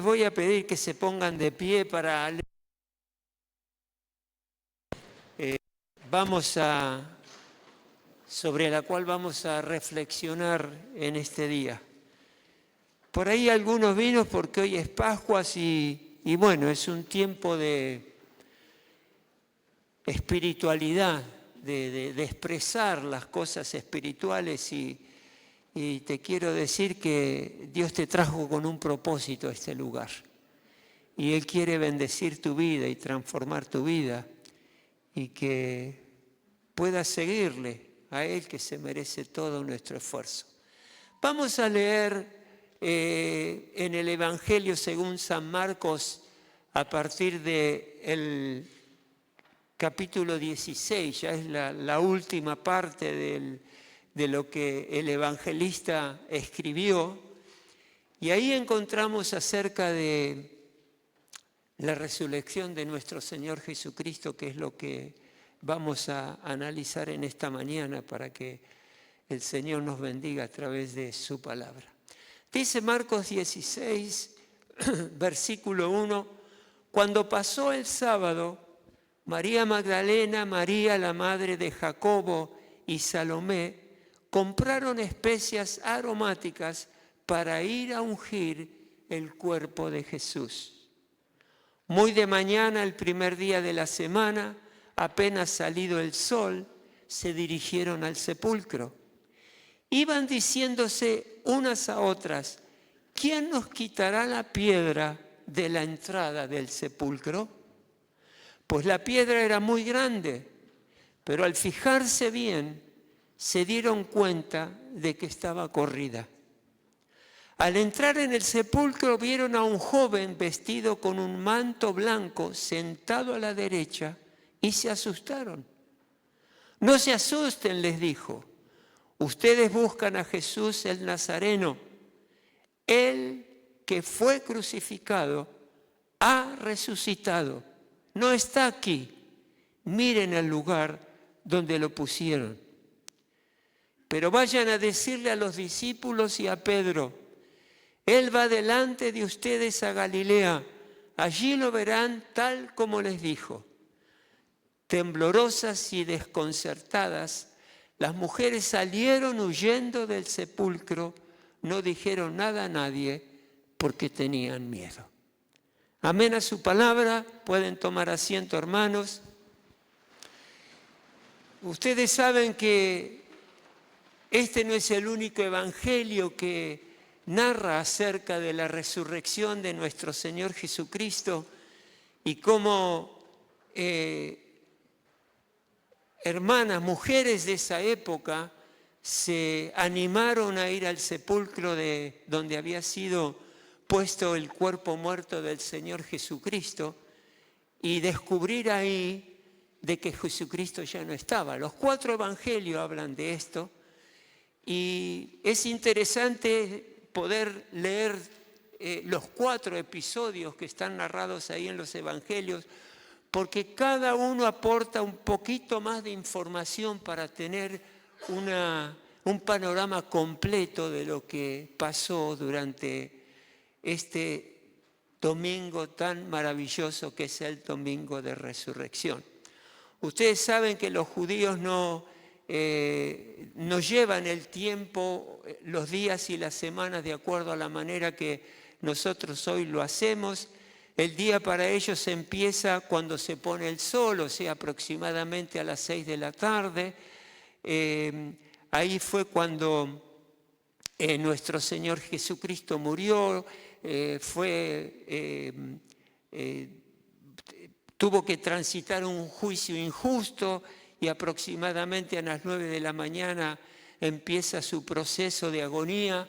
les voy a pedir que se pongan de pie para leer. Sobre la cual vamos a reflexionar en este día. Por ahí algunos vinos porque hoy es Pascuas y bueno, es un tiempo de espiritualidad, de expresar las cosas espirituales y te quiero decir que Dios te trajo con un propósito a este lugar. Y Él quiere bendecir tu vida y transformar tu vida y que puedas seguirle a Él, que se merece todo nuestro esfuerzo. Vamos a leer en el Evangelio según San Marcos a partir del capítulo 16, ya es la última parte de lo que el evangelista escribió, y ahí encontramos acerca de la resurrección de nuestro Señor Jesucristo, que es lo que vamos a analizar en esta mañana para que el Señor nos bendiga a través de su palabra. Dice Marcos 16, versículo 1, cuando pasó el sábado, María Magdalena, María la madre de Jacobo y Salomé compraron especias aromáticas para ir a ungir el cuerpo de Jesús. Muy de mañana, el primer día de la semana, apenas salido el sol, se dirigieron al sepulcro. Iban diciéndose unas a otras, ¿quién nos quitará la piedra de la entrada del sepulcro? Pues la piedra era muy grande, pero al fijarse bien, se dieron cuenta de que estaba corrida. Al entrar en el sepulcro vieron a un joven vestido con un manto blanco sentado a la derecha y se asustaron. No se asusten, les dijo. Ustedes buscan a Jesús el Nazareno. Él que fue crucificado ha resucitado. No está aquí. Miren el lugar donde lo pusieron. Pero vayan a decirle a los discípulos y a Pedro, Él va delante de ustedes a Galilea. Allí lo verán tal como les dijo. Temblorosas y desconcertadas, las mujeres salieron huyendo del sepulcro, no dijeron nada a nadie porque tenían miedo. Amén a su palabra. Pueden tomar asiento, hermanos. Ustedes saben que este no es el único evangelio que narra acerca de la resurrección de nuestro Señor Jesucristo y cómo hermanas, mujeres de esa época se animaron a ir al sepulcro de donde había sido puesto el cuerpo muerto del Señor Jesucristo y descubrir ahí de que Jesucristo ya no estaba. Los 4 evangelios hablan de esto y es interesante poder leer los 4 episodios que están narrados ahí en los evangelios, porque cada uno aporta un poquito más de información para tener un panorama completo de lo que pasó durante este domingo tan maravilloso que es el domingo de resurrección. Ustedes saben que los judíos no llevan el tiempo, los días y las semanas de acuerdo a la manera que nosotros hoy lo hacemos. El día para ellos empieza cuando se pone el sol, o sea, aproximadamente a las 6 de la tarde. Ahí fue cuando nuestro Señor Jesucristo murió, tuvo que transitar un juicio injusto y aproximadamente a las 9 de la mañana empieza su proceso de agonía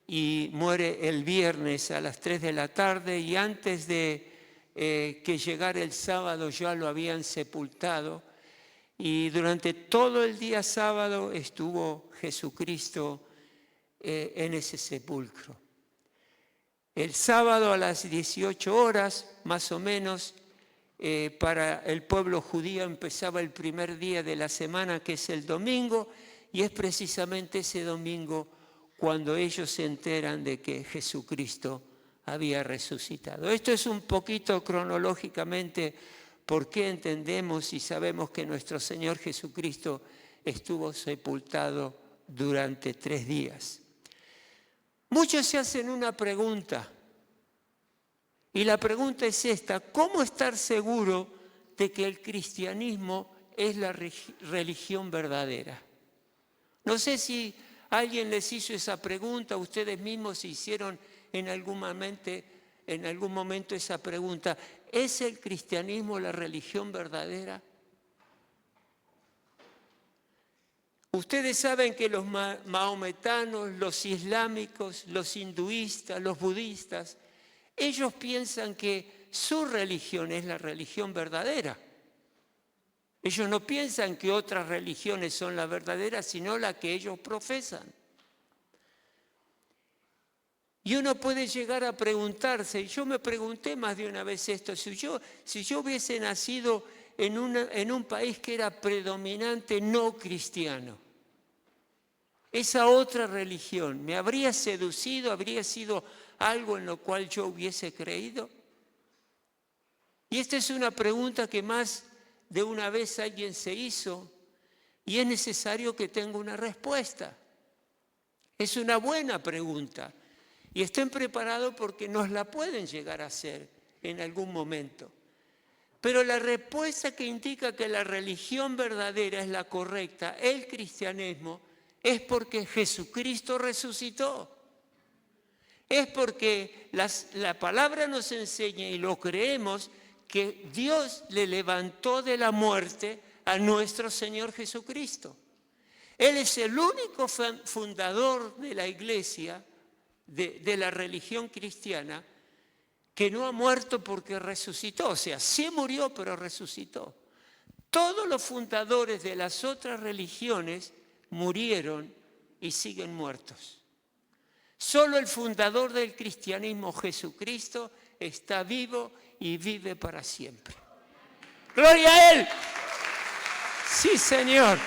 y muere el viernes a las 3 de la tarde y antes de que llegara el sábado ya lo habían sepultado y durante todo el día sábado estuvo Jesucristo en ese sepulcro. El sábado a las 18 horas, más o menos, para el pueblo judío empezaba el primer día de la semana, que es el domingo, y es precisamente ese domingo cuando ellos se enteran de que Jesucristo había resucitado. Esto es un poquito cronológicamente por qué entendemos y sabemos que nuestro Señor Jesucristo estuvo sepultado durante 3 días. Muchos se hacen una pregunta, y la pregunta es esta: ¿cómo estar seguro de que el cristianismo es la religión verdadera? No sé si alguien les hizo esa pregunta, ustedes mismos se hicieron en algún momento esa pregunta: ¿es el cristianismo la religión verdadera? Ustedes saben que los maometanos, los islámicos, los hinduistas, los budistas, ellos piensan que su religión es la religión verdadera. Ellos no piensan que otras religiones son las verdaderas, sino la que ellos profesan. Y uno puede llegar a preguntarse, y yo me pregunté más de una vez esto: si yo hubiese nacido en un país que era predominante no cristiano, esa otra religión, ¿me habría seducido? ¿Habría sido algo en lo cual yo hubiese creído? Y esta es una pregunta que más de una vez alguien se hizo, y es necesario que tenga una respuesta. Es una buena pregunta, y estén preparados porque nos la pueden llegar a hacer en algún momento. Pero la respuesta que indica que la religión verdadera es la correcta, el cristianismo, es porque Jesucristo resucitó. Es porque la palabra nos enseña, y lo creemos, que Dios le levantó de la muerte a nuestro Señor Jesucristo. Él es el único fundador de la iglesia, de la religión cristiana, que no ha muerto porque resucitó. O sea, sí murió, pero resucitó. Todos los fundadores de las otras religiones murieron y siguen muertos. Solo el fundador del cristianismo, Jesucristo, está vivo y vive para siempre. ¡Gloria a Él! Sí, Señor.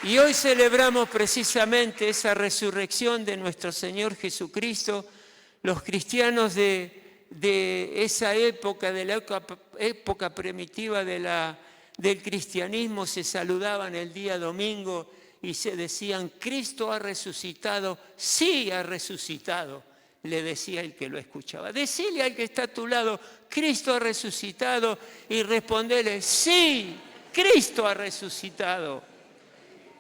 Y hoy celebramos precisamente esa resurrección de nuestro Señor Jesucristo. Los cristianos de esa época, de la época primitiva del cristianismo, se saludaban el día domingo y se decían: Cristo ha resucitado. Sí, ha resucitado, le decía el que lo escuchaba. Decile al que está a tu lado: Cristo ha resucitado, y respondele: sí, Cristo ha resucitado.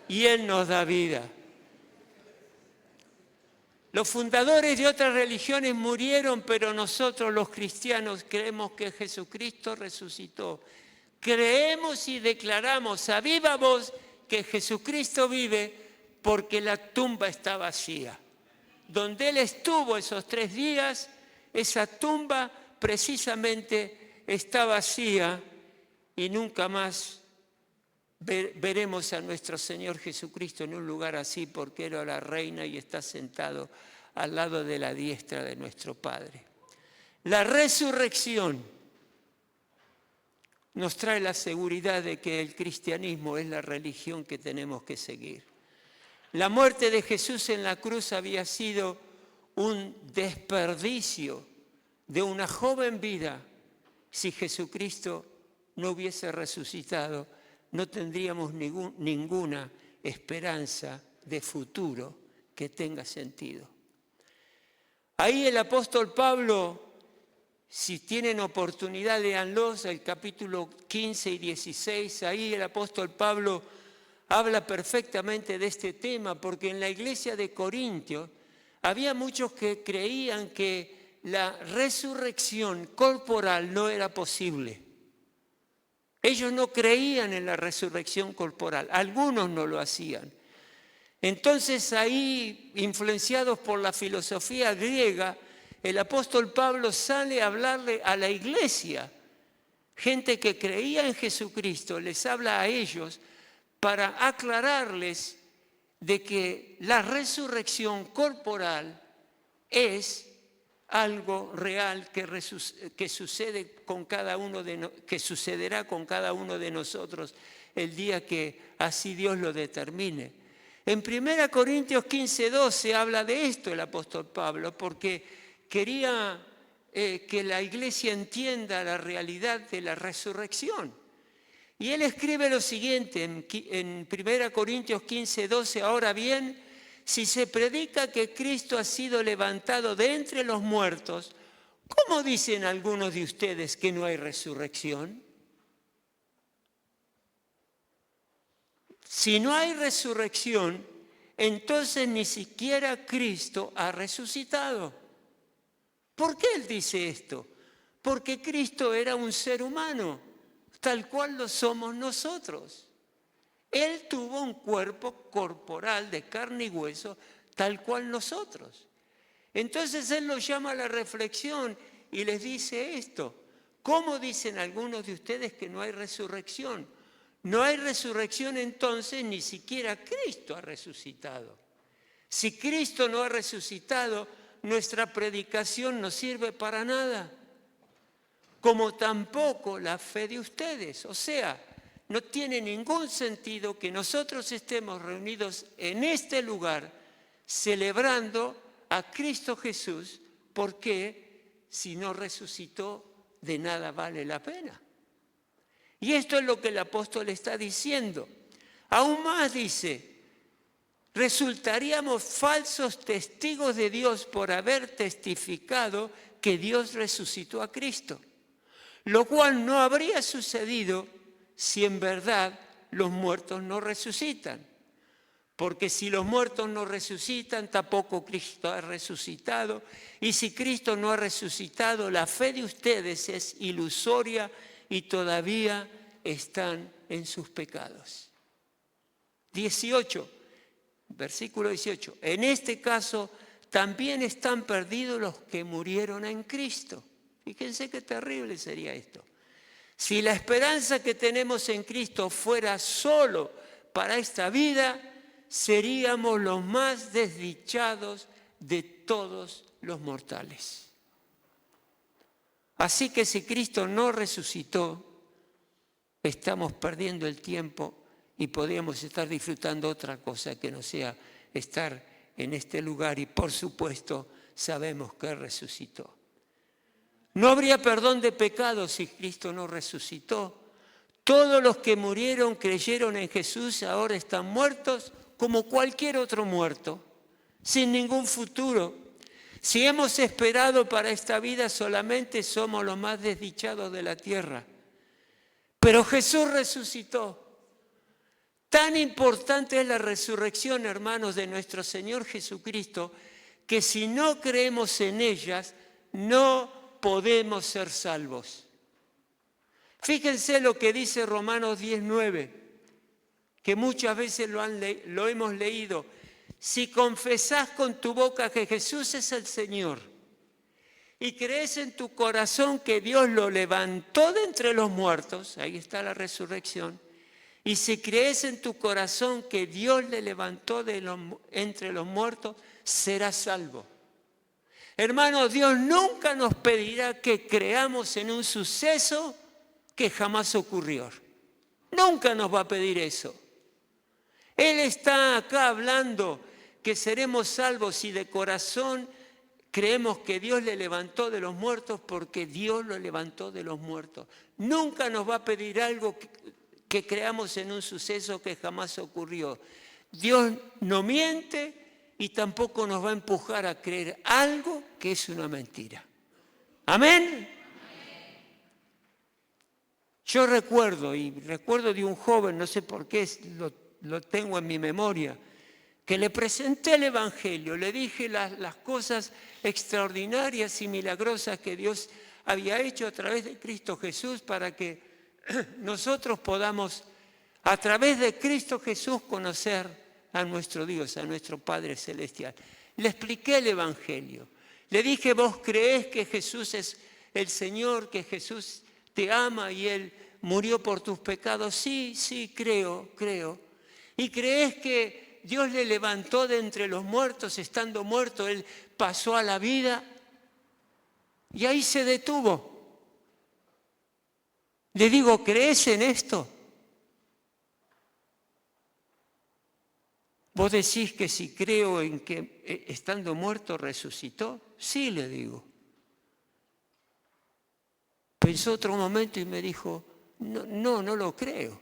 Y Él nos da vida. Los fundadores de otras religiones murieron, pero nosotros los cristianos creemos que Jesucristo resucitó. Creemos y declaramos a viva voz que Jesucristo vive, porque la tumba está vacía. Donde Él estuvo esos 3 días, esa tumba precisamente está vacía, y nunca más veremos a nuestro Señor Jesucristo en un lugar así, porque era la reina y está sentado al lado de la diestra de nuestro Padre. La resurrección nos trae la seguridad de que el cristianismo es la religión que tenemos que seguir. La muerte de Jesús en la cruz había sido un desperdicio de una joven vida. Si Jesucristo no hubiese resucitado, no tendríamos ninguna esperanza de futuro que tenga sentido. Ahí el apóstol Pablo, si tienen oportunidad, léanlos, el capítulo 15 y 16, ahí el apóstol Pablo habla perfectamente de este tema, porque en la iglesia de Corintios había muchos que creían que la resurrección corporal no era posible. Ellos no creían en la resurrección corporal, algunos no lo hacían. Entonces ahí, influenciados por la filosofía griega, el apóstol Pablo sale a hablarle a la iglesia, gente que creía en Jesucristo, les habla a ellos para aclararles de que la resurrección corporal es algo real que sucede con cada uno que sucederá con cada uno de nosotros el día que así Dios lo determine. En 1 Corintios 15:12 habla de esto el apóstol Pablo, porque quería que la iglesia entienda la realidad de la resurrección. Y él escribe lo siguiente en 1 Corintios 15:12, ahora bien, si se predica que Cristo ha sido levantado de entre los muertos, ¿cómo dicen algunos de ustedes que no hay resurrección? Si no hay resurrección, entonces ni siquiera Cristo ha resucitado. ¿Por qué él dice esto? Porque Cristo era un ser humano, tal cual lo somos nosotros. Él tuvo un cuerpo corporal de carne y hueso, tal cual nosotros. Entonces él los llama a la reflexión y les dice esto. ¿Cómo dicen algunos de ustedes que no hay resurrección? No hay resurrección, entonces ni siquiera Cristo ha resucitado. Si Cristo no ha resucitado, nuestra predicación no sirve para nada, como tampoco la fe de ustedes. O sea, no tiene ningún sentido que nosotros estemos reunidos en este lugar celebrando a Cristo Jesús, porque si no resucitó, de nada vale la pena. Y esto es lo que el apóstol está diciendo. Aún más dice, resultaríamos falsos testigos de Dios por haber testificado que Dios resucitó a Cristo, lo cual no habría sucedido si en verdad los muertos no resucitan. Porque si los muertos no resucitan, tampoco Cristo ha resucitado. Y si Cristo no ha resucitado, la fe de ustedes es ilusoria y todavía están en sus pecados. 18, versículo 18. En este caso, también están perdidos los que murieron en Cristo. Fíjense qué terrible sería esto. Si la esperanza que tenemos en Cristo fuera solo para esta vida, seríamos los más desdichados de todos los mortales. Así que si Cristo no resucitó, estamos perdiendo el tiempo y podríamos estar disfrutando otra cosa que no sea estar en este lugar y por supuesto sabemos que resucitó. No habría perdón de pecados si Cristo no resucitó. Todos los que murieron, creyeron en Jesús, ahora están muertos como cualquier otro muerto, sin ningún futuro. Si hemos esperado para esta vida, solamente somos los más desdichados de la tierra. Pero Jesús resucitó. Tan importante es la resurrección, hermanos, de nuestro Señor Jesucristo, que si no creemos en ellas, no podemos ser salvos. Fíjense lo que dice Romanos 10:9, que muchas veces lo hemos leído. Si confesás con tu boca que Jesús es el Señor y crees en tu corazón que Dios lo levantó de entre los muertos, ahí está la resurrección, y si crees en tu corazón que Dios le levantó entre los muertos, serás salvo. Hermanos, Dios nunca nos pedirá que creamos en un suceso que jamás ocurrió. Nunca nos va a pedir eso. Él está acá hablando que seremos salvos si de corazón creemos que Dios le levantó de los muertos porque Dios lo levantó de los muertos. Nunca nos va a pedir algo que creamos en un suceso que jamás ocurrió. Dios no miente y tampoco nos va a empujar a creer algo que es una mentira. ¿Amén? Yo recuerdo de un joven, no sé por qué lo tengo en mi memoria, que le presenté el Evangelio, le dije las cosas extraordinarias y milagrosas que Dios había hecho a través de Cristo Jesús para que nosotros podamos, a través de Cristo Jesús, conocer a nuestro Dios, a nuestro Padre Celestial. Le expliqué el Evangelio. Le dije, ¿vos creés que Jesús es el Señor, que Jesús te ama y Él murió por tus pecados? Sí, creo. ¿Y creés que Dios le levantó de entre los muertos, estando muerto, Él pasó a la vida? Y ahí se detuvo. Le digo, ¿crees en esto? ¿Vos decís que si creo en que estando muerto resucitó? Sí, le digo. Pensó otro momento y me dijo, no lo creo.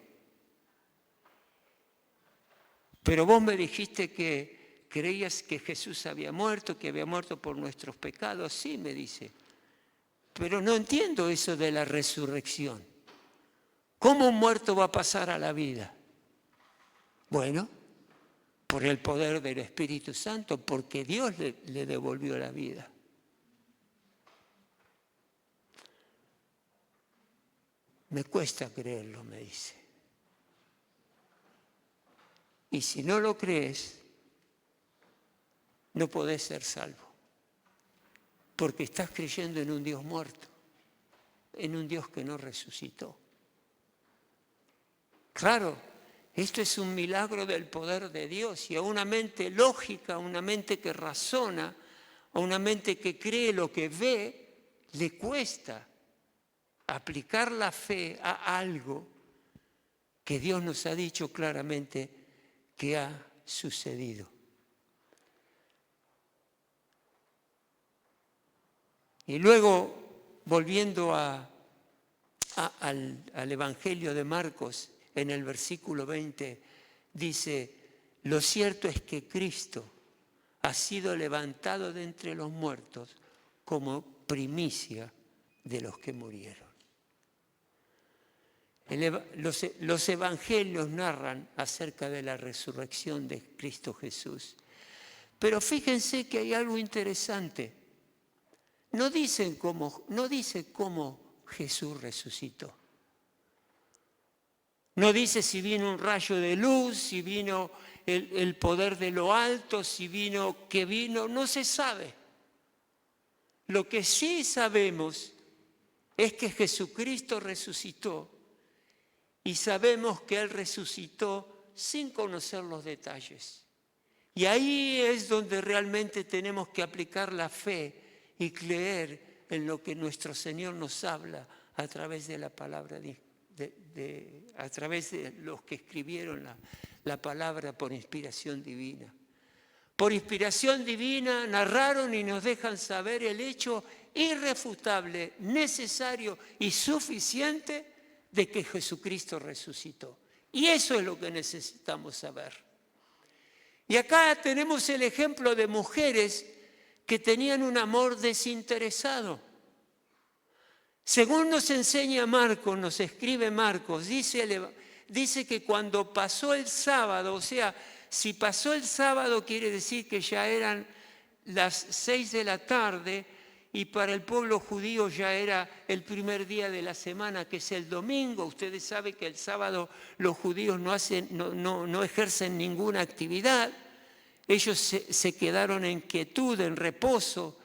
Pero vos me dijiste que creías que Jesús había muerto, que había muerto por nuestros pecados. Sí, me dice. Pero no entiendo eso de la resurrección. ¿Cómo un muerto va a pasar a la vida? Bueno, por el poder del Espíritu Santo, porque Dios le devolvió la vida. Me cuesta creerlo, me dice. Y si no lo crees, no podés ser salvo. Porque estás creyendo en un Dios muerto, en un Dios que no resucitó. Claro, esto es un milagro del poder de Dios y a una mente lógica, a una mente que razona, a una mente que cree lo que ve, le cuesta aplicar la fe a algo que Dios nos ha dicho claramente que ha sucedido. Y luego, volviendo al Evangelio de Marcos, en el versículo 20, dice, lo cierto es que Cristo ha sido levantado de entre los muertos como primicia de los que murieron. Los evangelios narran acerca de la resurrección de Cristo Jesús. Pero fíjense que hay algo interesante. No dice cómo Jesús resucitó. No dice si vino un rayo de luz, si vino el poder de lo alto, si vino, no se sabe. Lo que sí sabemos es que Jesucristo resucitó y sabemos que Él resucitó sin conocer los detalles. Y ahí es donde realmente tenemos que aplicar la fe y creer en lo que nuestro Señor nos habla a través de la palabra a través de los que escribieron la palabra por inspiración divina. Por inspiración divina narraron y nos dejan saber el hecho irrefutable, necesario y suficiente de que Jesucristo resucitó. Y eso es lo que necesitamos saber. Y acá tenemos el ejemplo de mujeres que tenían un amor desinteresado. Según nos enseña Marcos, nos escribe Marcos, dice que cuando pasó el sábado, o sea, si pasó el sábado quiere decir que ya eran las 6 de la tarde y para el pueblo judío ya era el primer día de la semana, que es el domingo. Ustedes saben que el sábado los judíos no ejercen ninguna actividad. Ellos se quedaron en quietud, en reposo.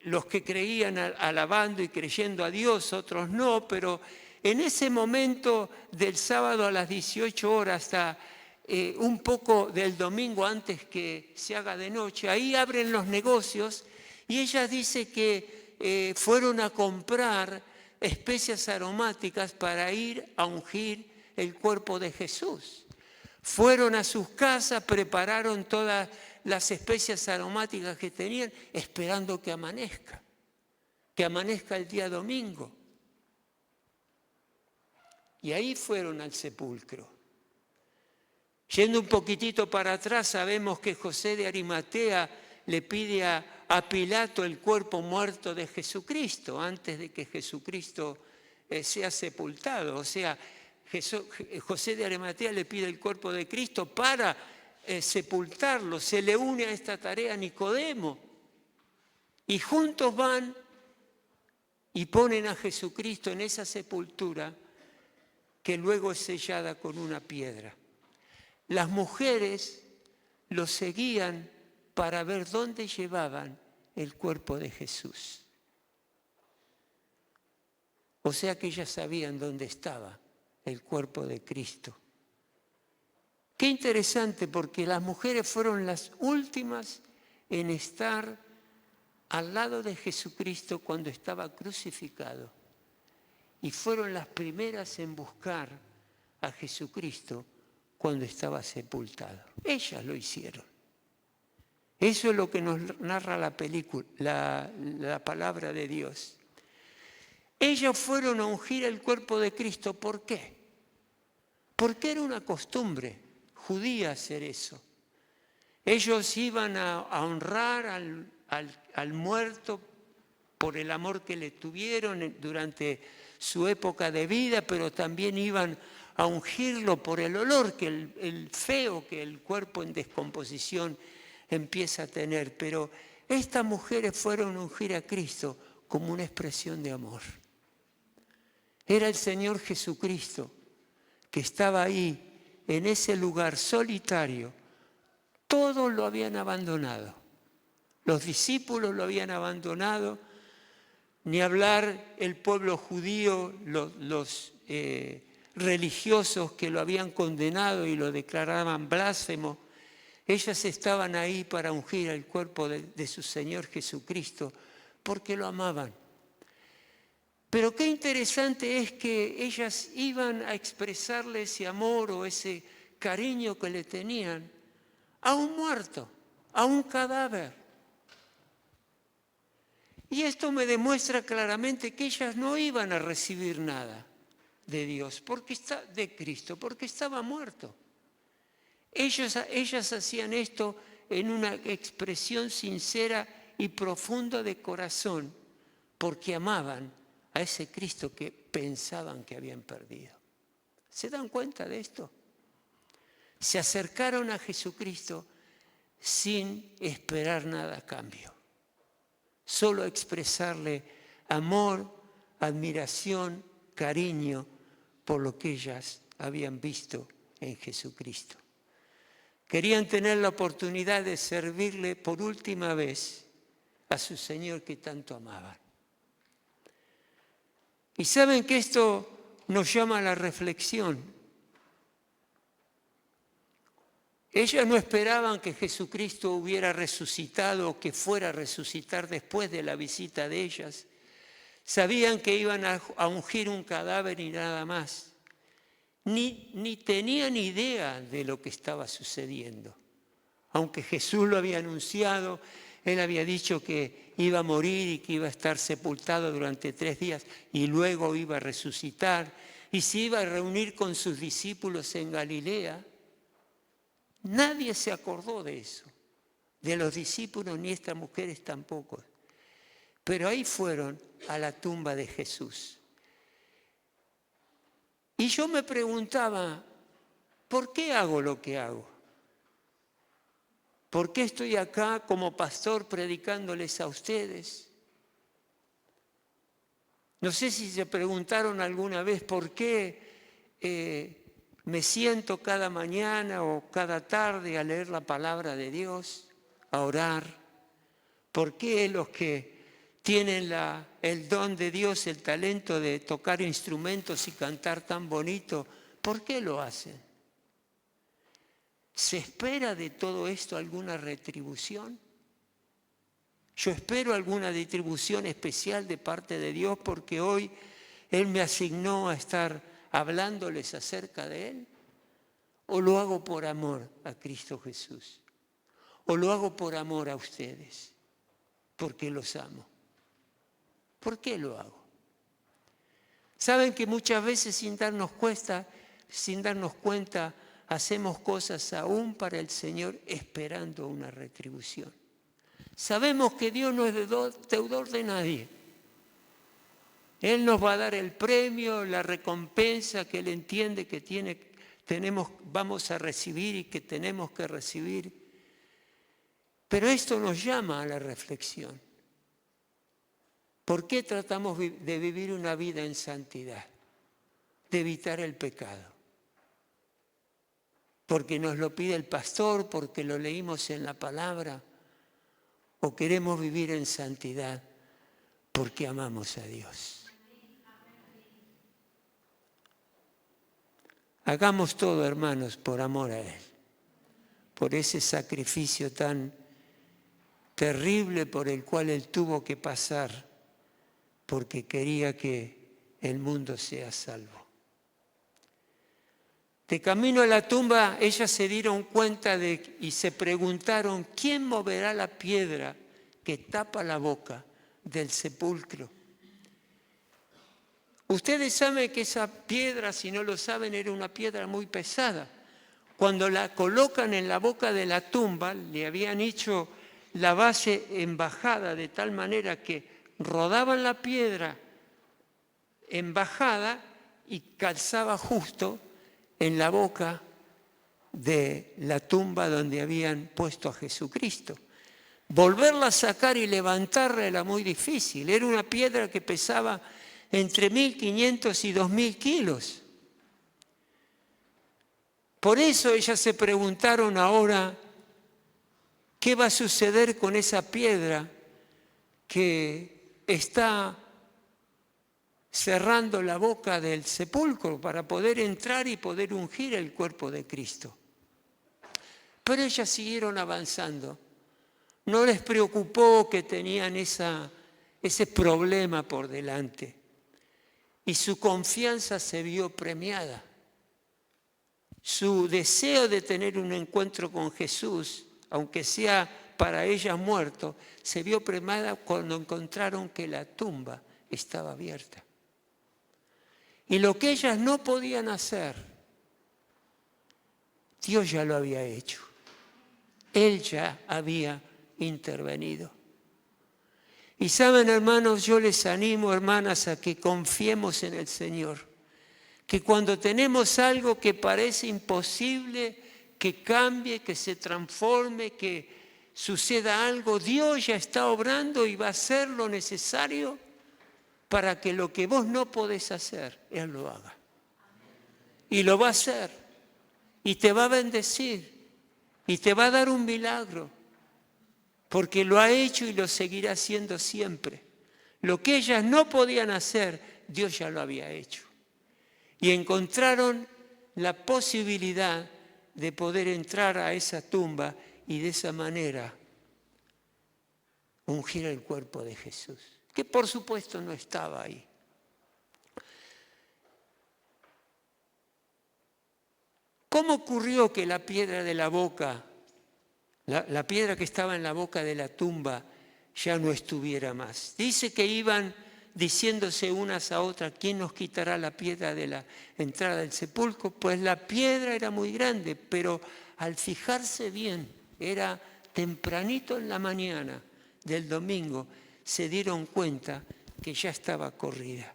Los que creían alabando y creyendo a Dios, otros no, pero en ese momento del sábado a las 18 horas hasta un poco del domingo antes que se haga de noche, ahí abren los negocios y ella dice que fueron a comprar especias aromáticas para ir a ungir el cuerpo de Jesús. Fueron a sus casas, prepararon todas las especias aromáticas que tenían, esperando que amanezca el día domingo. Y ahí fueron al sepulcro. Yendo un poquitito para atrás, sabemos que José de Arimatea le pide a Pilato el cuerpo muerto de Jesucristo, antes de que Jesucristo sea sepultado. O sea, José de Arimatea le pide el cuerpo de Cristo para sepultarlo. Se le une a esta tarea Nicodemo y juntos van y ponen a Jesucristo en esa sepultura que luego es sellada con una piedra. Las mujeres lo seguían para ver dónde llevaban el cuerpo de Jesús. O sea que ellas sabían dónde estaba el cuerpo de Cristo. Qué interesante, porque las mujeres fueron las últimas en estar al lado de Jesucristo cuando estaba crucificado. Y fueron las primeras en buscar a Jesucristo cuando estaba sepultado. Ellas lo hicieron. Eso es lo que nos narra la película, la palabra de Dios. Ellas fueron a ungir el cuerpo de Cristo. ¿Por qué? Porque era una costumbre judía hacer eso. Ellos iban a honrar al muerto por el amor que le tuvieron durante su época de vida, pero también iban a ungirlo por el olor el feo que el cuerpo en descomposición empieza a tener. Pero estas mujeres fueron a ungir a Cristo como una expresión de amor. Era el Señor Jesucristo que estaba ahí, en ese lugar solitario. Todos lo habían abandonado. Los discípulos lo habían abandonado. Ni hablar el pueblo judío, los religiosos que lo habían condenado y lo declaraban blasfemo. Ellas estaban ahí para ungir el cuerpo de su Señor Jesucristo porque lo amaban. Pero qué interesante es que ellas iban a expresarle ese amor o ese cariño que le tenían a un muerto, a un cadáver. Y esto me demuestra claramente que ellas no iban a recibir nada de Dios, de Cristo, porque estaba muerto. Ellas hacían esto en una expresión sincera y profunda de corazón, porque amaban a ese Cristo que pensaban que habían perdido. ¿Se dan cuenta de esto? Se acercaron a Jesucristo sin esperar nada a cambio. Solo expresarle amor, admiración, cariño por lo que ellas habían visto en Jesucristo. Querían tener la oportunidad de servirle por última vez a su Señor que tanto amaban. Y saben que esto nos llama a la reflexión. Ellas no esperaban que Jesucristo hubiera resucitado o que fuera a resucitar después de la visita de ellas. Sabían que iban a ungir un cadáver y nada más. Ni tenían idea de lo que estaba sucediendo. Aunque Jesús lo había anunciado, Él había dicho que iba a morir y que iba a estar sepultado durante 3 días y luego iba a resucitar y se iba a reunir con sus discípulos en Galilea. Nadie se acordó de eso, de los discípulos ni estas mujeres tampoco. Pero ahí fueron a la tumba de Jesús. Y yo me preguntaba, ¿por qué hago lo que hago? ¿Por qué estoy acá como pastor predicándoles a ustedes? No sé si se preguntaron alguna vez por qué me siento cada mañana o cada tarde a leer la palabra de Dios, a orar. ¿Por qué los que tienen el don de Dios, el talento de tocar instrumentos y cantar tan bonito, por qué lo hacen? ¿Se espera de todo esto alguna retribución? Yo espero alguna retribución especial de parte de Dios porque hoy Él me asignó a estar hablándoles acerca de Él. ¿O lo hago por amor a Cristo Jesús? ¿O lo hago por amor a ustedes? Porque los amo. ¿Por qué lo hago? Saben que muchas veces sin darnos cuenta, hacemos cosas aún para el Señor esperando una retribución. Sabemos que Dios no es deudor de nadie. Él nos va a dar el premio, la recompensa que Él entiende que vamos a recibir y que tenemos que recibir. Pero esto nos llama a la reflexión. ¿Por qué tratamos de vivir una vida en santidad? De evitar el pecado. ¿Porque nos lo pide el pastor? ¿Porque lo leímos en la palabra? ¿O queremos vivir en santidad porque amamos a Dios? Hagamos todo, hermanos, por amor a Él. Por ese sacrificio tan terrible por el cual Él tuvo que pasar porque quería que el mundo sea salvo. De camino a la tumba, ellas se dieron cuenta y se preguntaron, ¿quién moverá la piedra que tapa la boca del sepulcro? Ustedes saben que esa piedra, si no lo saben, era una piedra muy pesada. Cuando la colocan en la boca de la tumba, le habían hecho la base en bajada de tal manera que rodaban la piedra en bajada y calzaba justo en la boca de la tumba donde habían puesto a Jesucristo. Volverla a sacar y levantarla era muy difícil. Era una piedra que pesaba entre 1.500 y 2.000 kilos. Por eso ellas se preguntaron ahora, ¿qué va a suceder con esa piedra que está cerrando la boca del sepulcro para poder entrar y poder ungir el cuerpo de Cristo? Pero ellas siguieron avanzando. No les preocupó que tenían ese problema por delante. Y su confianza se vio premiada. Su deseo de tener un encuentro con Jesús, aunque sea para ellas muerto, se vio premiada cuando encontraron que la tumba estaba abierta. Y lo que ellas no podían hacer, Dios ya lo había hecho. Él ya había intervenido. Y saben, hermanos, yo les animo, hermanas, a que confiemos en el Señor. Que cuando tenemos algo que parece imposible, que cambie, que se transforme, que suceda algo, Dios ya está obrando y va a hacer lo necesario para que lo que vos no podés hacer, Él lo haga. Y lo va a hacer. Y te va a bendecir. Y te va a dar un milagro. Porque lo ha hecho y lo seguirá haciendo siempre. Lo que ellas no podían hacer, Dios ya lo había hecho. Y encontraron la posibilidad de poder entrar a esa tumba y de esa manera ungir el cuerpo de Jesús, que por supuesto no estaba ahí. ¿Cómo ocurrió que la piedra de la boca, la piedra que estaba en la boca de la tumba, ya no estuviera más? Dice que iban diciéndose unas a otras, ¿quién nos quitará la piedra de la entrada del sepulcro? Pues la piedra era muy grande, pero al fijarse bien, era tempranito en la mañana del domingo, se dieron cuenta que ya estaba corrida.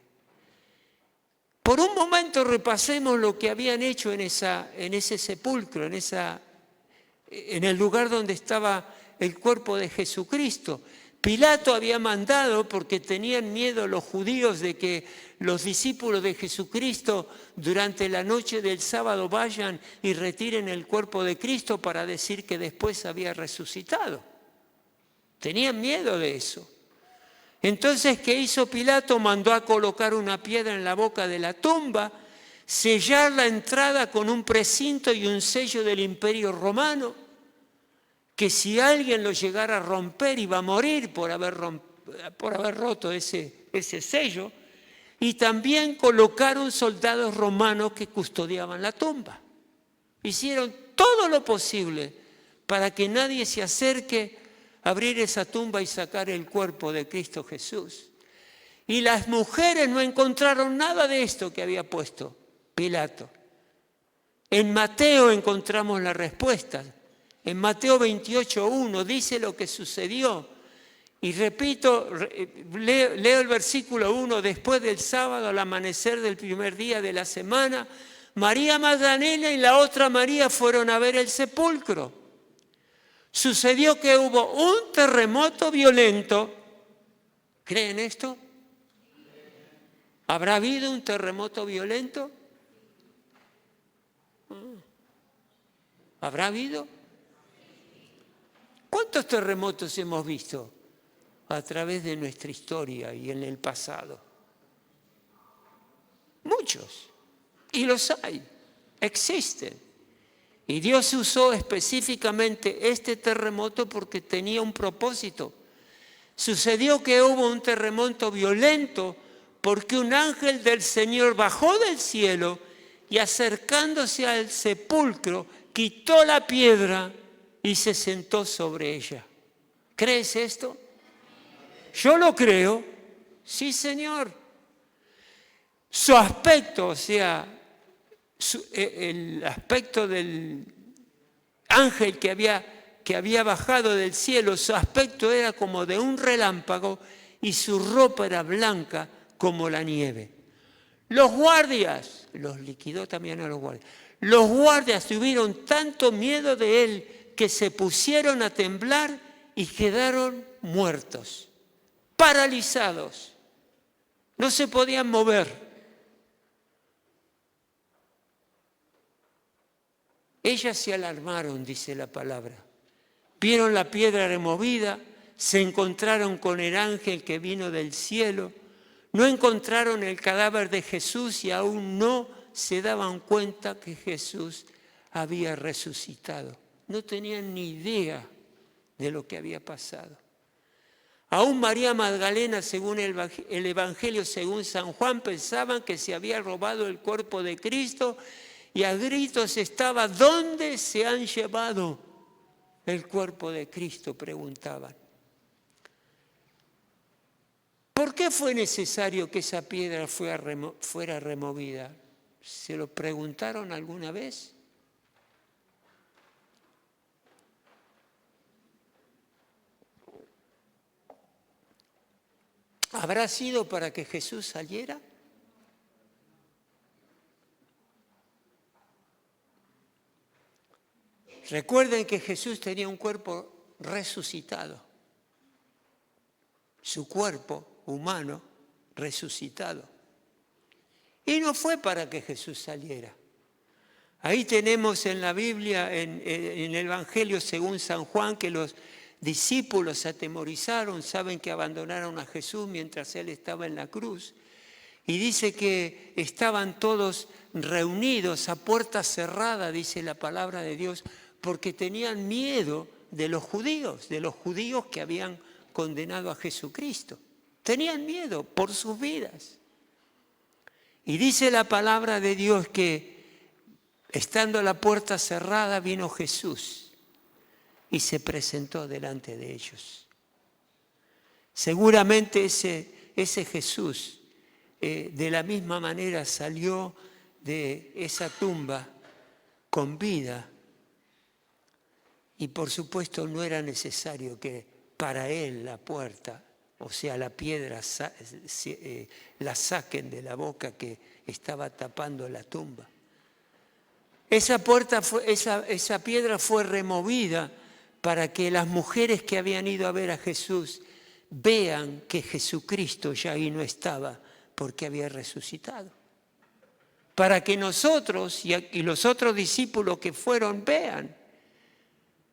Por un momento repasemos lo que habían hecho en ese sepulcro, en el lugar donde estaba el cuerpo de Jesucristo. Pilato había mandado, porque tenían miedo los judíos de que los discípulos de Jesucristo durante la noche del sábado vayan y retiren el cuerpo de Cristo para decir que después había resucitado. Tenían miedo de eso. Entonces, ¿qué hizo Pilato? Mandó a colocar una piedra en la boca de la tumba, sellar la entrada con un precinto y un sello del Imperio Romano, que si alguien lo llegara a romper iba a morir por haber roto ese sello, y también colocaron soldados romanos que custodiaban la tumba. Hicieron todo lo posible para que nadie se acerque a abrir esa tumba y sacar el cuerpo de Cristo Jesús. Y las mujeres no encontraron nada de esto que había puesto Pilato. En Mateo encontramos la respuesta. En Mateo 28:1 dice lo que sucedió. Y repito, leo el versículo 1. Después del sábado, al amanecer del primer día de la semana, María Magdalena y la otra María fueron a ver el sepulcro. Sucedió que hubo un terremoto violento. ¿Creen esto? ¿Habrá habido un terremoto violento? ¿Habrá habido? ¿Cuántos terremotos hemos visto a través de nuestra historia y en el pasado? Muchos. Y los hay. Existen. Y Dios usó específicamente este terremoto porque tenía un propósito. Sucedió que hubo un terremoto violento porque un ángel del Señor bajó del cielo y acercándose al sepulcro, quitó la piedra y se sentó sobre ella. ¿Crees esto? Yo lo creo. Sí, Señor. Su aspecto, o sea, el aspecto del ángel que había bajado del cielo, su aspecto era como de un relámpago y su ropa era blanca como la nieve. Los guardias, los liquidó también a los guardias. Los guardias tuvieron tanto miedo de él que se pusieron a temblar y quedaron muertos, paralizados. No se podían mover. Ellas se alarmaron, dice la palabra. Vieron la piedra removida, se encontraron con el ángel que vino del cielo, no encontraron el cadáver de Jesús y aún no se daban cuenta que Jesús había resucitado. No tenían ni idea de lo que había pasado. Aún María Magdalena, según el Evangelio, según San Juan, pensaban que se había robado el cuerpo de Cristo y a gritos estaba: ¿dónde se han llevado el cuerpo de Cristo?, preguntaban. ¿Por qué fue necesario que esa piedra fuera removida? ¿Se lo preguntaron alguna vez? ¿Habrá sido para que Jesús saliera? Recuerden que Jesús tenía un cuerpo resucitado. Su cuerpo humano resucitado. Y no fue para que Jesús saliera. Ahí tenemos en la Biblia, en el Evangelio según San Juan, que los discípulos se atemorizaron, saben que abandonaron a Jesús mientras Él estaba en la cruz. Y dice que estaban todos reunidos a puerta cerrada, dice la palabra de Dios, porque tenían miedo de los judíos que habían condenado a Jesucristo. Tenían miedo por sus vidas. Y dice la palabra de Dios que estando la puerta cerrada vino Jesús y se presentó delante de ellos. Seguramente ese Jesús de la misma manera salió de esa tumba con vida. Y por supuesto no era necesario que para él la puerta, o sea la piedra, la saquen de la boca que estaba tapando la tumba. Esa piedra fue removida para que las mujeres que habían ido a ver a Jesús vean que Jesucristo ya ahí no estaba porque había resucitado. Para que nosotros y los otros discípulos que fueron vean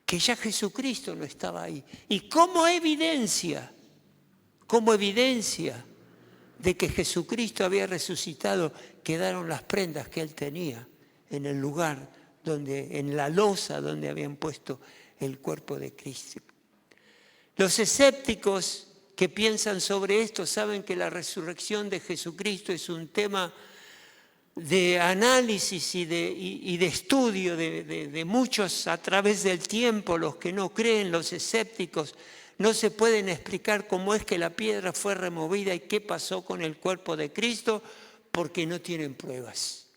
que ya Jesucristo no estaba ahí. Y como evidencia de que Jesucristo había resucitado, quedaron las prendas que él tenía en el lugar en la losa donde habían puesto el cuerpo de Cristo. Los escépticos que piensan sobre esto saben que la resurrección de Jesucristo es un tema de análisis y de estudio de muchos a través del tiempo. Los que no creen, los escépticos, no se pueden explicar cómo es que la piedra fue removida y qué pasó con el cuerpo de Cristo, porque no tienen pruebas.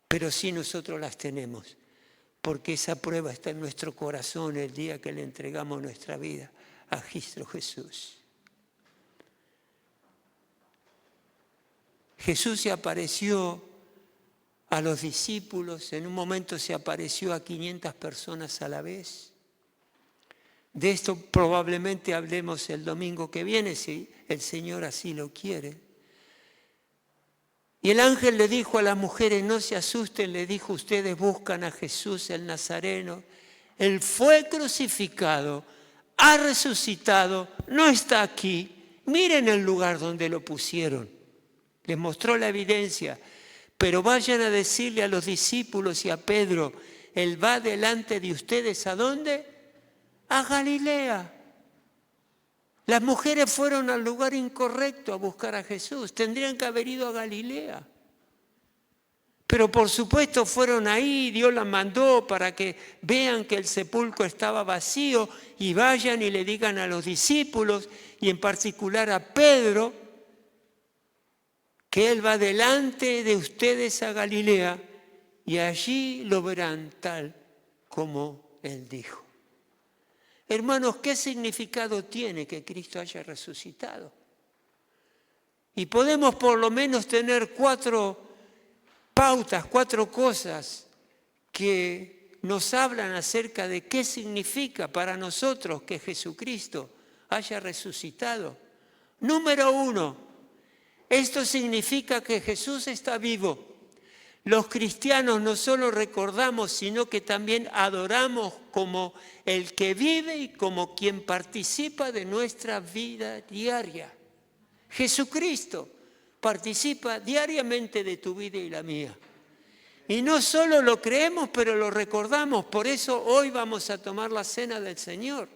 Pero sí nosotros las tenemos, porque esa prueba está en nuestro corazón el día que le entregamos nuestra vida a Cristo Jesús. Jesús se apareció a los discípulos, en un momento se apareció a 500 personas a la vez. De esto probablemente hablemos el domingo que viene, si el Señor así lo quiere. Y el ángel le dijo a las mujeres: no se asusten, le dijo: ustedes buscan a Jesús el Nazareno. Él fue crucificado, ha resucitado, no está aquí. Miren el lugar donde lo pusieron. Les mostró la evidencia. Pero vayan a decirle a los discípulos y a Pedro: Él va delante de ustedes, ¿a dónde? A Galilea. Las mujeres fueron al lugar incorrecto a buscar a Jesús. Tendrían que haber ido a Galilea. Pero por supuesto fueron ahí, Dios las mandó para que vean que el sepulcro estaba vacío y vayan y le digan a los discípulos y en particular a Pedro que Él va delante de ustedes a Galilea y allí lo verán tal como Él dijo. Hermanos, ¿qué significado tiene que Cristo haya resucitado? Y podemos por lo menos tener 4 pautas, 4 cosas que nos hablan acerca de qué significa para nosotros que Jesucristo haya resucitado. Número 1, esto significa que Jesús está vivo. Los cristianos no solo recordamos, sino que también adoramos como el que vive y como quien participa de nuestra vida diaria. Jesucristo participa diariamente de tu vida y la mía. Y no solo lo creemos, pero lo recordamos. Por eso hoy vamos a tomar la cena del Señor.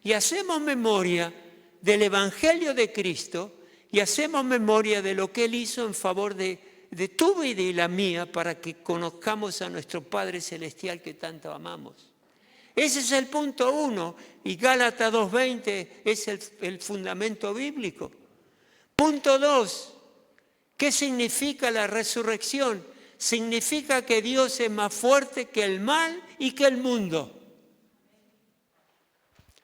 Y hacemos memoria del Evangelio de Cristo y hacemos memoria de lo que Él hizo en favor de tu vida y la mía para que conozcamos a nuestro Padre Celestial que tanto amamos. Ese es el punto 1 y Gálatas 2:20 es el fundamento bíblico. Punto 2, ¿qué significa la resurrección? Significa que Dios es más fuerte que el mal y que el mundo.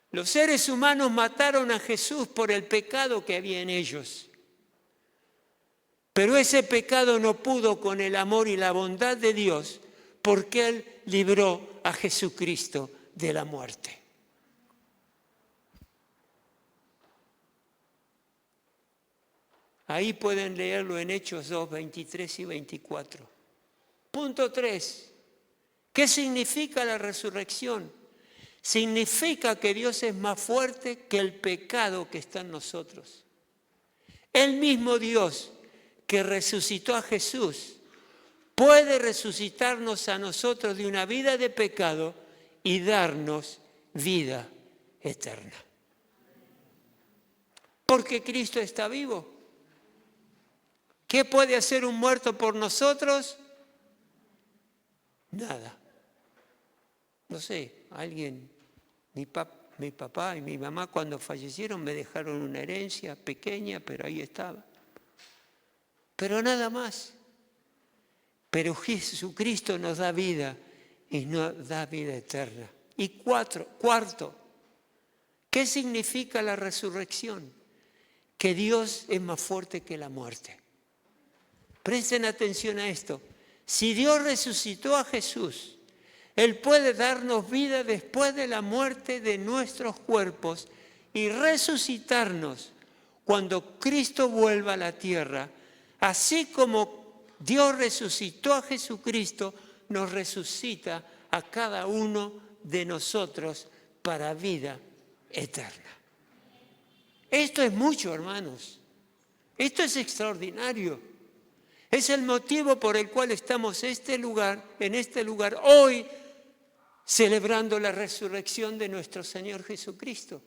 Los seres humanos mataron a Jesús por el pecado que había en ellos. Pero ese pecado no pudo con el amor y la bondad de Dios porque Él libró a Jesucristo de la muerte. Ahí pueden leerlo en Hechos 2, 23 y 24. Punto 3. ¿Qué significa la resurrección? Significa que Dios es más fuerte que el pecado que está en nosotros. El mismo Dios que resucitó a Jesús puede resucitarnos a nosotros de una vida de pecado y darnos vida eterna. Porque Cristo está vivo. ¿Qué puede hacer un muerto por nosotros? Nada. No sé, mi papá y mi mamá cuando fallecieron me dejaron una herencia pequeña, pero ahí estaba. Pero nada más. Pero Jesucristo nos da vida y nos da vida eterna. Y cuarto, ¿qué significa la resurrección? Que Dios es más fuerte que la muerte. Presten atención a esto. Si Dios resucitó a Jesús, Él puede darnos vida después de la muerte de nuestros cuerpos y resucitarnos cuando Cristo vuelva a la tierra. Así como Dios resucitó a Jesucristo, nos resucita a cada uno de nosotros para vida eterna. Esto es mucho, hermanos. Esto es extraordinario. Es el motivo por el cual estamos en este lugar hoy, celebrando la resurrección de nuestro Señor Jesucristo.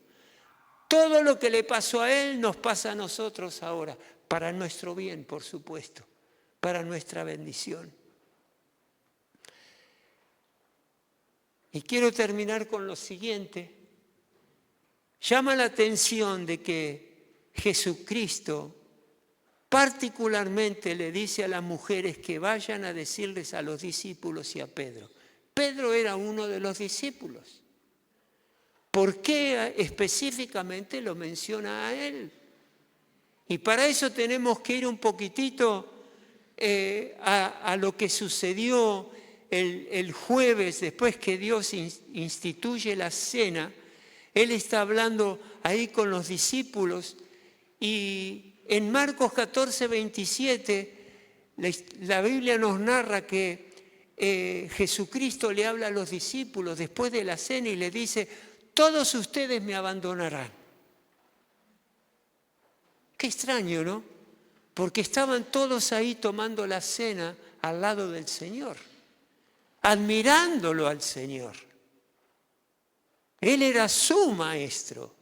Todo lo que le pasó a Él nos pasa a nosotros ahora, para nuestro bien, por supuesto, para nuestra bendición. Y quiero terminar con lo siguiente. Llama la atención de que Jesucristo particularmente le dice a las mujeres que vayan a decirles a los discípulos y a Pedro. Pedro era uno de los discípulos. ¿Por qué específicamente lo menciona a él? Y para eso tenemos que ir un poquitito a lo que sucedió el jueves, después que Dios instituye la cena. Él está hablando ahí con los discípulos y en Marcos 14, 27, la Biblia nos narra que Jesucristo le habla a los discípulos después de la cena y le dice, todos ustedes me abandonarán. Qué extraño, ¿no? Porque estaban todos ahí tomando la cena al lado del Señor, admirándolo al Señor. Él era su maestro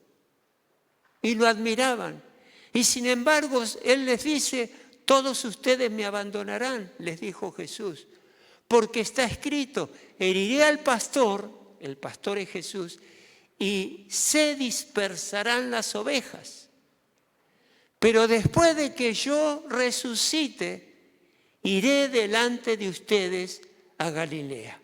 y lo admiraban. Y sin embargo, Él les dice, Todos ustedes me abandonarán, les dijo Jesús, porque está escrito, heriré al pastor, el pastor es Jesús, y se dispersarán las ovejas. Pero después de que yo resucite, iré delante de ustedes a Galilea.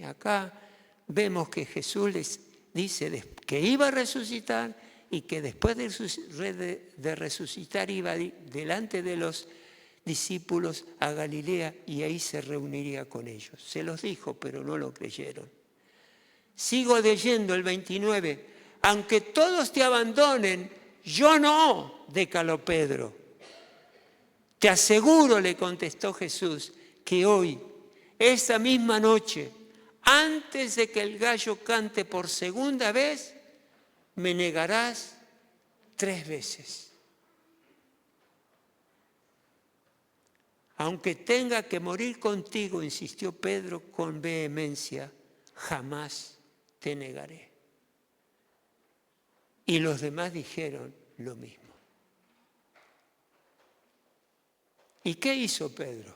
Acá vemos que Jesús les dice que iba a resucitar y que después de resucitar iba delante de los discípulos a Galilea y ahí se reuniría con ellos. Se los dijo, pero no lo creyeron. Sigo leyendo el 29. Aunque todos te abandonen, yo no, declaró Pedro. Te aseguro, le contestó Jesús, que hoy, esta misma noche, antes de que el gallo cante por segunda vez, me negarás 3 veces. Aunque tenga que morir contigo, insistió Pedro con vehemencia, jamás te negaré. Y los demás dijeron lo mismo. ¿Y qué hizo Pedro?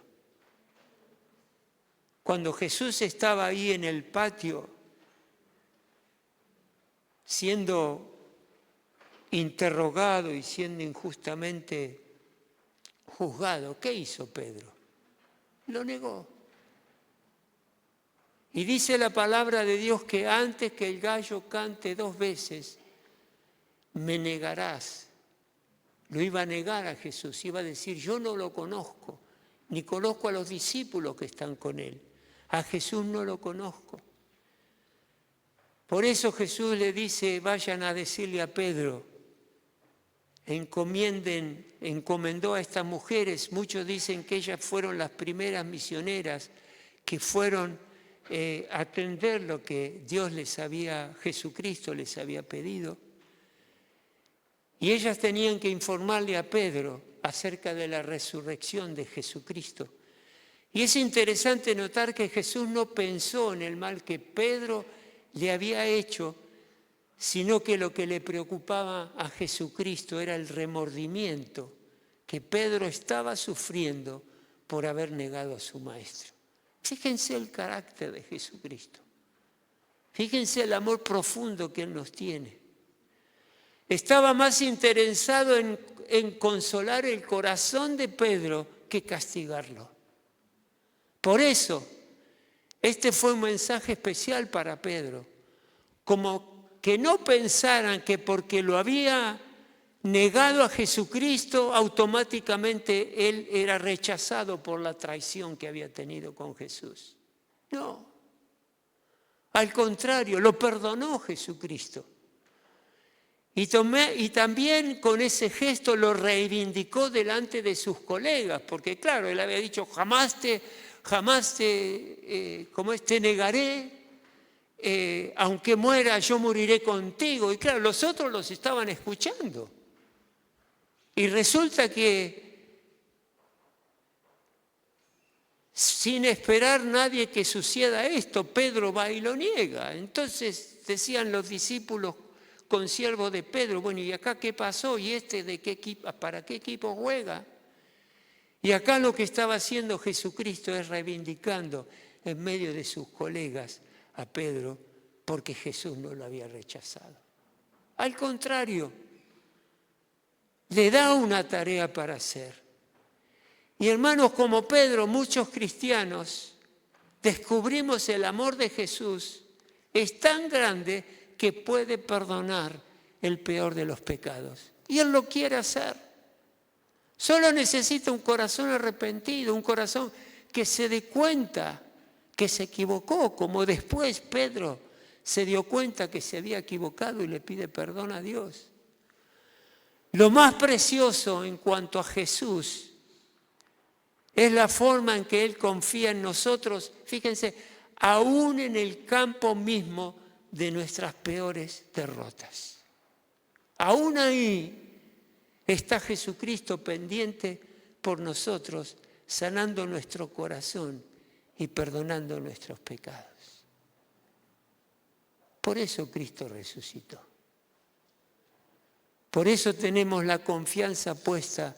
Cuando Jesús estaba ahí en el patio, siendo interrogado y siendo injustamente juzgado, ¿qué hizo Pedro? Lo negó. Y dice la palabra de Dios que antes que el gallo cante 2 veces, me negarás. Lo iba a negar a Jesús, iba a decir, yo no lo conozco, ni conozco a los discípulos que están con él. A Jesús no lo conozco. Por eso Jesús le dice, vayan a decirle a Pedro, encomendó a estas mujeres, muchos dicen que ellas fueron las primeras misioneras que fueron a atender lo que Jesucristo les había pedido. Y ellas tenían que informarle a Pedro acerca de la resurrección de Jesucristo. Y es interesante notar que Jesús no pensó en el mal que Pedro le había hecho, sino que lo que le preocupaba a Jesucristo era el remordimiento que Pedro estaba sufriendo por haber negado a su maestro. Fíjense el carácter de Jesucristo. Fíjense el amor profundo que Él nos tiene. Estaba más interesado en consolar el corazón de Pedro que castigarlo. Por eso, este fue un mensaje especial para Pedro. Como que no pensaran que porque lo había negado a Jesucristo, automáticamente él era rechazado por la traición que había tenido con Jesús. No. Al contrario, lo perdonó Jesucristo. Y también con ese gesto lo reivindicó delante de sus colegas, porque claro, él había dicho, jamás te negaré, aunque muera yo moriré contigo. Y claro, los otros los estaban escuchando. Y resulta que sin esperar nadie que suceda esto, Pedro va y lo niega. Entonces decían los discípulos, consiervo de Pedro, bueno, ¿y acá qué pasó? ¿Y para qué equipo juega? Y acá lo que estaba haciendo Jesucristo es reivindicando en medio de sus colegas a Pedro, porque Jesús no lo había rechazado. Al contrario, le da una tarea para hacer. Y hermanos, como Pedro, muchos cristianos descubrimos el amor de Jesús, es tan grande que puede perdonar el peor de los pecados. Y Él lo quiere hacer. Solo necesita un corazón arrepentido, un corazón que se dé cuenta que se equivocó, como después Pedro se dio cuenta que se había equivocado y le pide perdón a Dios. Lo más precioso en cuanto a Jesús es la forma en que Él confía en nosotros, fíjense, aún en el campo mismo de nuestras peores derrotas. Aún ahí está Jesucristo pendiente por nosotros, sanando nuestro corazón y perdonando nuestros pecados. Por eso Cristo resucitó. Por eso tenemos la confianza puesta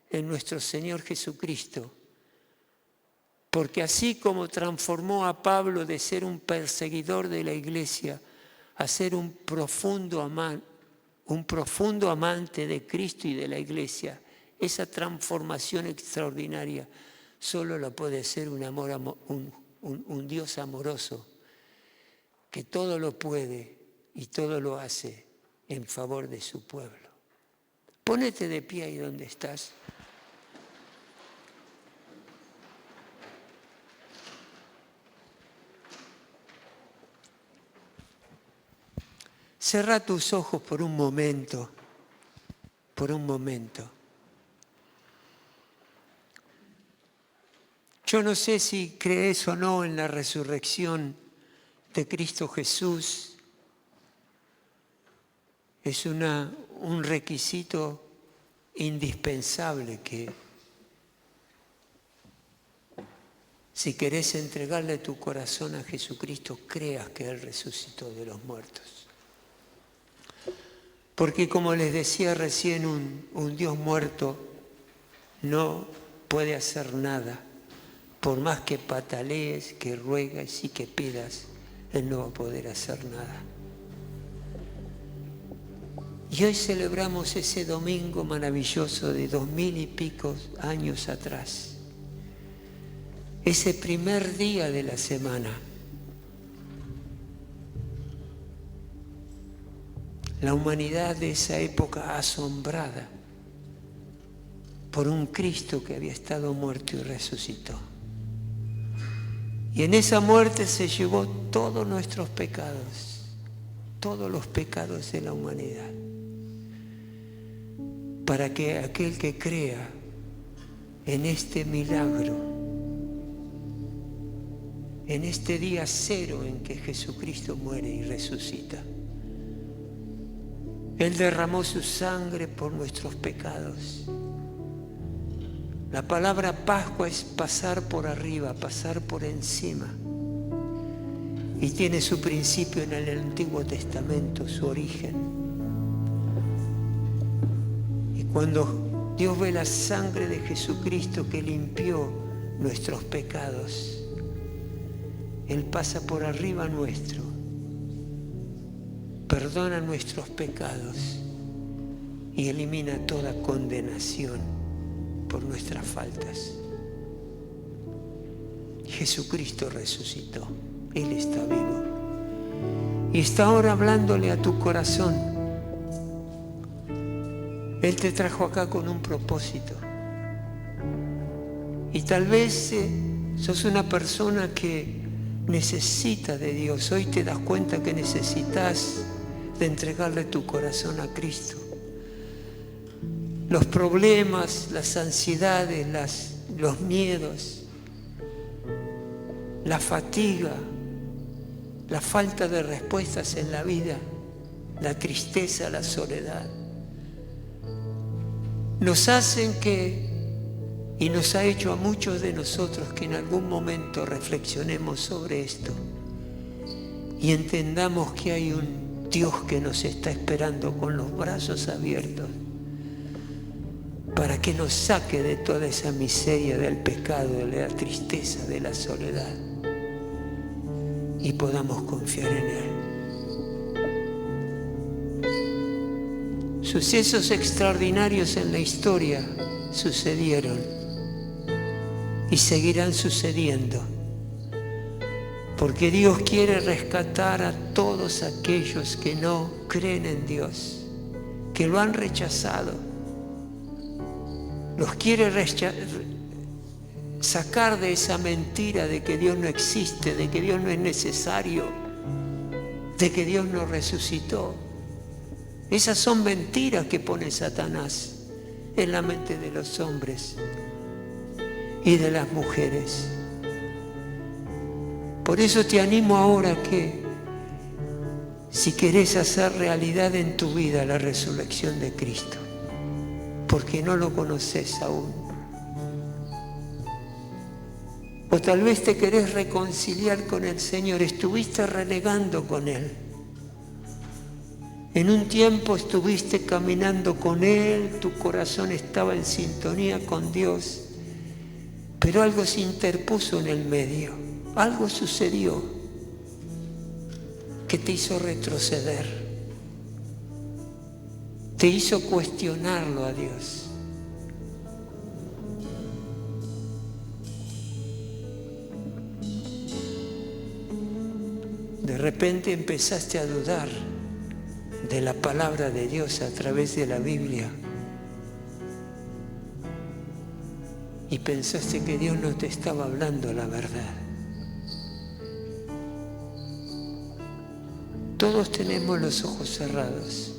en nuestro Señor Jesucristo. Porque así como transformó a Pablo de ser un perseguidor de la iglesia a ser un profundo amante de Cristo y de la iglesia, esa transformación extraordinaria solo la puede hacer un Dios amoroso que todo lo puede y todo lo hace en favor de su pueblo. Pónete de pie ahí donde estás. Cerrá tus ojos por un momento, Yo no sé si crees o no en la resurrección de Cristo Jesús. Es un requisito indispensable que si querés entregarle tu corazón a Jesucristo, creas que Él resucitó de los muertos. Porque como les decía recién, un Dios muerto no puede hacer nada. Por más que patalees, que ruegues y que pidas, Él no va a poder hacer nada. Y hoy celebramos ese domingo maravilloso de 2000 y pico años atrás. Ese primer día de la semana. La humanidad de esa época asombrada por un Cristo que había estado muerto y resucitó. Y en esa muerte se llevó todos nuestros pecados, todos los pecados de la humanidad, para que aquel que crea en este milagro, en este día cero en que Jesucristo muere y resucita, Él derramó su sangre por nuestros pecados. La palabra Pascua es pasar por arriba, pasar por encima. Y tiene su principio en el Antiguo Testamento, su origen. Y cuando Dios ve la sangre de Jesucristo que limpió nuestros pecados, Él pasa por arriba nuestro, perdona nuestros pecados y elimina toda condenación por nuestras faltas. Jesucristo resucitó, Él está vivo y está ahora hablándole a tu corazón. Él te trajo acá con un propósito y tal vez sos una persona que necesita de Dios. Hoy te das cuenta que necesitas de entregarle tu corazón a Cristo. Los problemas, las ansiedades, los miedos, la fatiga, la falta de respuestas en la vida, la tristeza, la soledad, nos hacen y nos ha hecho a muchos de nosotros que en algún momento reflexionemos sobre esto y entendamos que hay un Dios que nos está esperando con los brazos abiertos para que nos saque de toda esa miseria del pecado, de la tristeza, de la soledad y podamos confiar en Él. Sucesos extraordinarios en la historia sucedieron y seguirán sucediendo, porque Dios quiere rescatar a todos aquellos que no creen en Dios, que lo han rechazado. Los quiere sacar de esa mentira de que Dios no existe, de que Dios no es necesario, de que Dios no resucitó. Esas son mentiras que pone Satanás en la mente de los hombres y de las mujeres. Por eso te animo ahora que si querés hacer realidad en tu vida la resurrección de Cristo, porque no lo conoces aún, o tal vez te querés reconciliar con el Señor, estuviste renegando con Él, En un tiempo estuviste caminando con Él, tu corazón estaba en sintonía con Dios, pero algo se interpuso en el medio, algo sucedió que te hizo retroceder, te hizo cuestionarlo a Dios. De repente empezaste a dudar de la palabra de Dios a través de la Biblia y pensaste que Dios no te estaba hablando la verdad. Todos tenemos los ojos cerrados.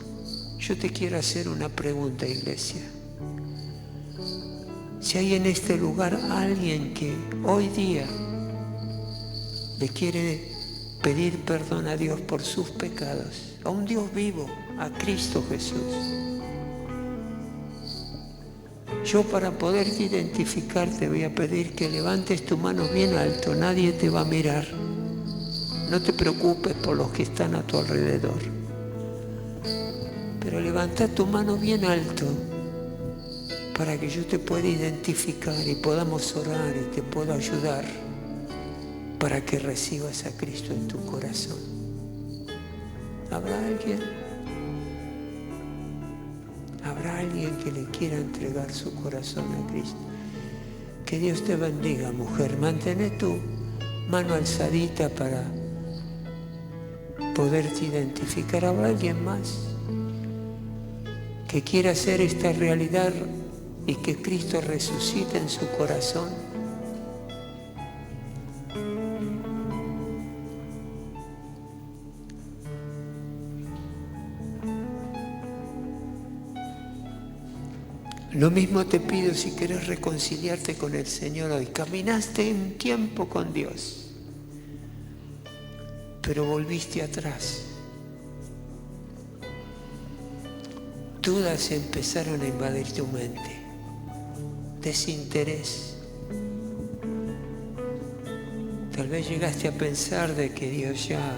Yo te quiero hacer una pregunta, iglesia. Si hay en este lugar alguien que hoy día le quiere pedir perdón a Dios por sus pecados, a un Dios vivo, a Cristo Jesús. Yo, para poderte identificar, te voy a pedir que levantes tu mano bien alto, nadie te va a mirar. No te preocupes por los que están a tu alrededor, pero levanta tu mano bien alto para que yo te pueda identificar y podamos orar y te pueda ayudar para que recibas a Cristo en tu corazón. ¿Habrá alguien? ¿Habrá alguien que le quiera entregar su corazón a Cristo? Que Dios te bendiga, mujer. Mantén tu mano alzadita para poderte identificar. ¿Habrá alguien más que quiera hacer esta realidad y que Cristo resucite en su corazón? Lo mismo te pido si quieres reconciliarte con el Señor hoy. Caminaste un tiempo con Dios, pero volviste atrás. Dudas empezaron a invadir tu mente. Desinterés. Tal vez llegaste a pensar de que Dios ya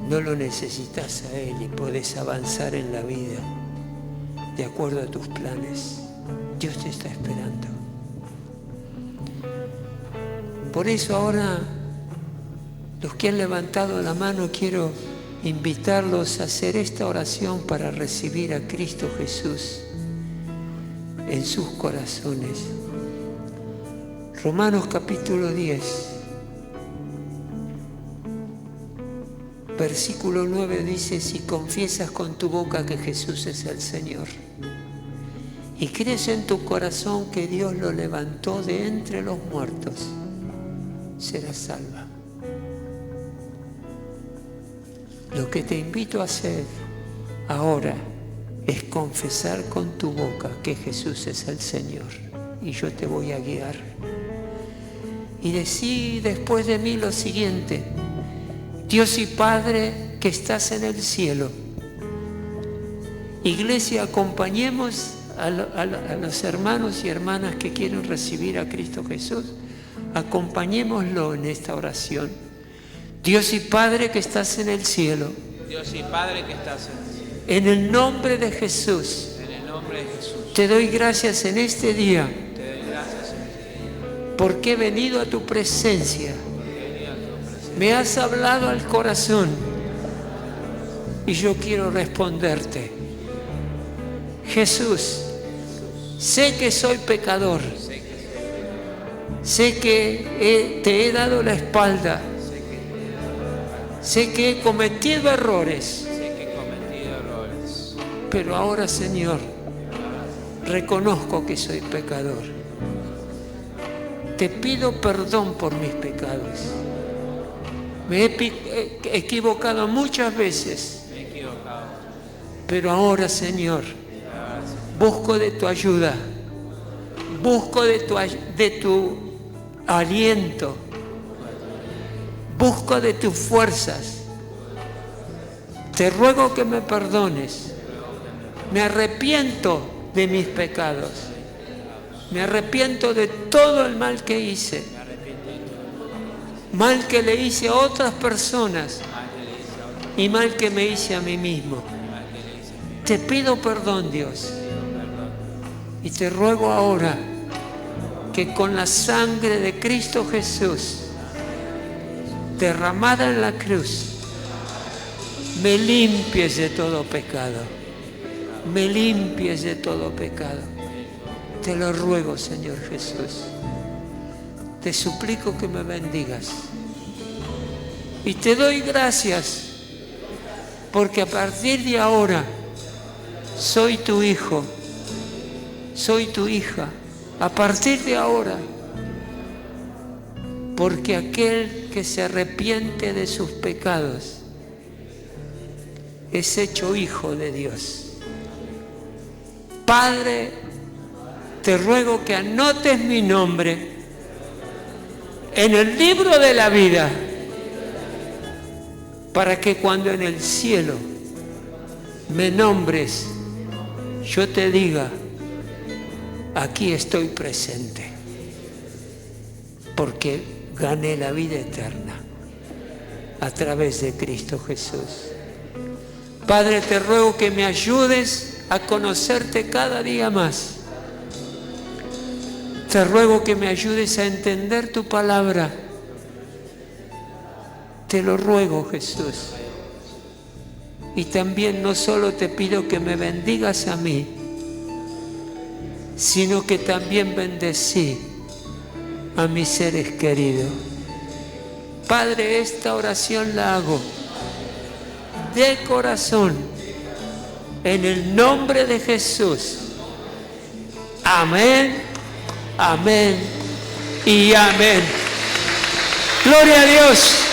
no lo necesitas a Él y podés avanzar en la vida de acuerdo a tus planes. Dios te está esperando. Por eso ahora, los que han levantado la mano, quiero invitarlos a hacer esta oración para recibir a Cristo Jesús en sus corazones. Romanos capítulo 10, versículo 9 dice: si confiesas con tu boca que Jesús es el Señor y crees en tu corazón que Dios lo levantó de entre los muertos, serás salva. Lo que te invito a hacer ahora es confesar con tu boca que Jesús es el Señor, y yo te voy a guiar. Y decí después de mí lo siguiente: Dios y Padre que estás en el cielo. Iglesia, acompañemos a los hermanos y hermanas que quieren recibir a Cristo Jesús. Acompañémoslo en esta oración. Dios y Padre que estás en el cielo. Dios y Padre que estás en el cielo. En el nombre de Jesús. En el nombre de Jesús. Te doy gracias en este día. Te doy gracias en este día. Porque he venido a tu presencia. Me has hablado al corazón y yo quiero responderte. Jesús, sé que soy pecador. Sé que te he dado la espalda. Sé que he cometido errores. Pero ahora, Señor, reconozco que soy pecador. Te pido perdón por mis pecados. Me he equivocado muchas veces, pero ahora, Señor, busco de tu ayuda, busco de tu aliento, busco de tus fuerzas. Te ruego que me perdones. Me arrepiento de mis pecados. Me arrepiento de todo el mal que hice. Mal que le hice a otras personas y mal que me hice a mí mismo. Te pido perdón, Dios, y te ruego ahora que con la sangre de Cristo Jesús derramada en la cruz me limpies de todo pecado, me limpies de todo pecado. Te lo ruego, Señor Jesús. Te suplico que me bendigas. Y te doy gracias porque a partir de ahora soy tu hijo, soy tu hija. A partir de ahora, porque aquel que se arrepiente de sus pecados es hecho hijo de Dios. Padre, te ruego que anotes mi nombre en el libro de la vida, para que cuando en el cielo me nombres, yo te diga, aquí estoy presente, porque gané la vida eterna a través de Cristo Jesús. Padre, te ruego que me ayudes a conocerte cada día más. Te ruego que me ayudes a entender tu palabra. Te lo ruego, Jesús. Y también no solo te pido que me bendigas a mí, sino que también bendecí a mis seres queridos. Padre, esta oración la hago de corazón, en el nombre de Jesús. Amén, amén y amén. Gloria a Dios.